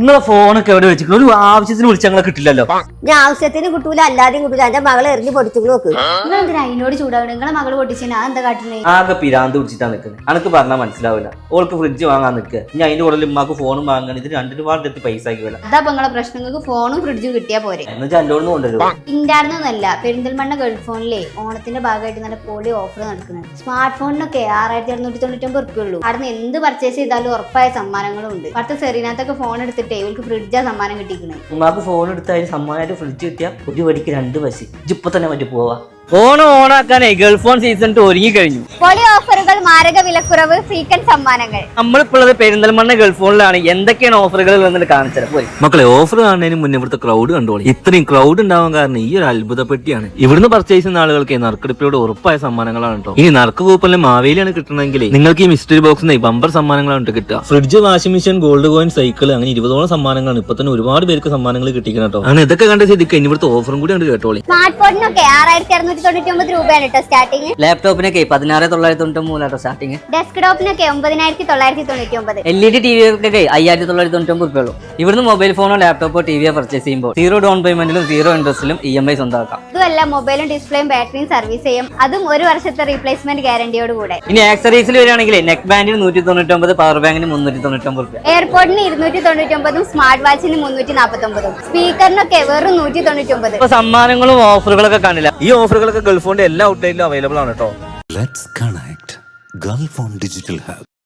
നിങ്ങളെ ഫോണൊക്കെ എവിടെ വെച്ചിട്ട് ഒരു ആവശ്യത്തിന് വിളിച്ചാൽ ഞങ്ങളെ കിട്ടില്ലല്ലോ. ഞാൻ ആവശ്യത്തിന് കിട്ടൂല, അല്ലാതെയും കിട്ടൂല. എന്റെ മകളെ എറിഞ്ഞ് പൊടിച്ചു നോക്ക്. നിങ്ങൾ എന്തിനാ അതിനോട് ചൂടാവണം? നിങ്ങളെ മകള് പൊട്ടിച്ചാ എന്താ കാട്ടുന്നത്? ആകെ പിരാന്ത് പിടിച്ചിട്ടാ നിൽക്കുന്നത്. അനക്ക് പറഞ്ഞാൽ മനസ്സിലാവില്ല. ഓൾക്ക് ഫ്രിഡ്ജ് വാങ്ങാൻ നിൽക്കുക. ഞാൻ അതിന്റെ കൂടെ ഉമ്മാക്ക് ഫോണും വാങ്ങാൻ ഇത് രണ്ടിനും പാടത്ത് പൈസ ആക്കില്ല. അതാ നിങ്ങളെ പ്രശ്നങ്ങൾക്ക് ഫോണും ഫ്രിഡ്ജും കിട്ടിയാ പോരെ. എന്നുവെച്ചാൽ അല്ലോന്ന് കൊണ്ടുവരും. ഇന്റാർന്നല്ല, പെരിന്തൽമണ്ണ ഗൾഫ് ഫോണിലെ ഓണത്തിന്റെ ഭാഗമായിട്ട് നല്ല പൊളി ഓഫർ നടക്കുന്നുണ്ട്. സ്മാർട്ട് ഫോണിനൊക്കെ 6699 ഉറുപ്പിയുള്ളൂ. അവിടെ എന്ത് പർച്ചേസ് ചെയ്താലും ഉറപ്പായ സമ്മാനങ്ങളും ഉണ്ട്. പത്ത് സെറീനകത്തൊക്കെ ഫോൺ എടുത്തിട്ടേ ഇവർക്ക് ഫ്രിഡ്ജാ സമ്മാനം കിട്ടിയിരിക്കുന്നത്. ഉമ്മാക്ക് ഫോൺ എടുത്താൽ സമ്മാനമായിട്ട് ഫ്രിഡ്ജ് കിട്ടിയാൽ ഒരു വടിക്ക് 2 പൈസ. ഇപ്പൊ തന്നെ മറ്റു പോവാ. ഫോൺ ഓണാക്കാനേ ഗൾഫ് ഫോൺ സീസൺ 2 ഒരുങ്ങി കഴിഞ്ഞു. പൊളി ഓഫറുകൾ, മാരക വിലക്കുറവ്, ഫ്രീക്കൻ സമ്മാനങ്ങൾ. നമ്മളിപ്പോൾ പെരിന്തൽമണ്ണ ഗൾഫ് ഫോണിലാണ്. എന്തൊക്കെയാണ് ഓഫറുകൾ വന്നിട്ട് കാണിച്ചത് പോയി മക്കളെ. ഓഫർ കാണുന്നതിന് മുന്നേ ഇവിടുത്തെ ക്രൗഡ് കണ്ടോളി. ഇത്രയും ക്രൗഡ് ഉണ്ടാവാൻ കാരണം ഈ ഒരു അത്ഭുതപ്പെട്ടിയാണ്. ഇവിടുന്ന് പർച്ചേസ് ചെയ്യുന്ന ആളുകൾക്ക് നറുക്കെടുപ്പിലൂടെ ഉറപ്പായ സമ്മാനങ്ങളാണ് കേട്ടോ. ഇനി നറുക്ക് കൂപ്പണിലെ മാവേലിയാണ് കിട്ടണമെങ്കിൽ നിങ്ങൾക്ക് ഈ മിസ്റ്ററി ബോക്സിൽ ബമ്പർ സമ്മാനങ്ങളാണ് കിട്ടുക. Fridge, washing machine, gold coin, cycle, അങ്ങനെ 20ഓളം സമ്മാനങ്ങളാണ്. ഇപ്പൊ തന്നെ ഒരുപാട് പേർക്ക് സമ്മാനങ്ങൾ കിട്ടിക്കണം കേട്ടോ. അങ്ങനെ ഇതൊക്കെ കണ്ട സ്ഥിതിക്ക് ഇനി ഇവിടുത്തെ ഓഫറും കൂടി ഉണ്ട് കേട്ടോളി. സ്മാർട്ട് ഫോണിനൊക്കെ 6699 രൂപയാണ് കേട്ടോ സ്റ്റാർട്ടിങ്. ലാപ്ടോപ്പിനൊക്കെ 16993 സ്റ്റാർട്ടിങ്. ഡെസ്ക്ടോപ്പിനൊക്കെ 9999. LED ടിവികൾക്കൊക്കെ 5999 രൂപയുള്ളൂ. ഇവിടുന്ന് മൊബൈൽ ഫോണോ ലാപ്ടോപ്പോ ടിവിയോ പർച്ചേസ് ചെയ്യുമ്പോൾ 0 ഡൗൺ പേയ്മെന്റിലും 0 ഇൻട്രസ്റ്റിലും EMI സ്വന്തമാക്കാം. ഇതുമല്ല, മൊബൈലും ഡിസ്പ്ലേയും ബാറ്ററിയും സർവീസ് ചെയ്യും. അതും 1 വർഷത്തെ റീപ്ലേസ്മെന്റ് ഗ്യാരണ്ടിയോട് കൂടെ. ഇനി ആക്സറീസിൽ വരികയാണെങ്കിൽ നെക്ക് ബാൻഡിന് 199, പവർ ബാങ്കിന് 399 രൂപ. എയർപോർട്ടിന് 299, സ്മാർട്ട് വാച്ചിന് 349, സ്പീക്കറിനൊക്കെ വെറും 199. ഇപ്പൊ സമ്മാനങ്ങളും ഓഫറുകളൊക്കെ കാണില്ല. ഈ ഓഫറുകളൊക്കെ ഗൾഫ് ഫോണിന്റെ എല്ലാ ഔട്ട്ലെറ്റിലും അവൈലബിൾ ആണ് കേട്ടോ. Let's connect Gulf on Digital Hub.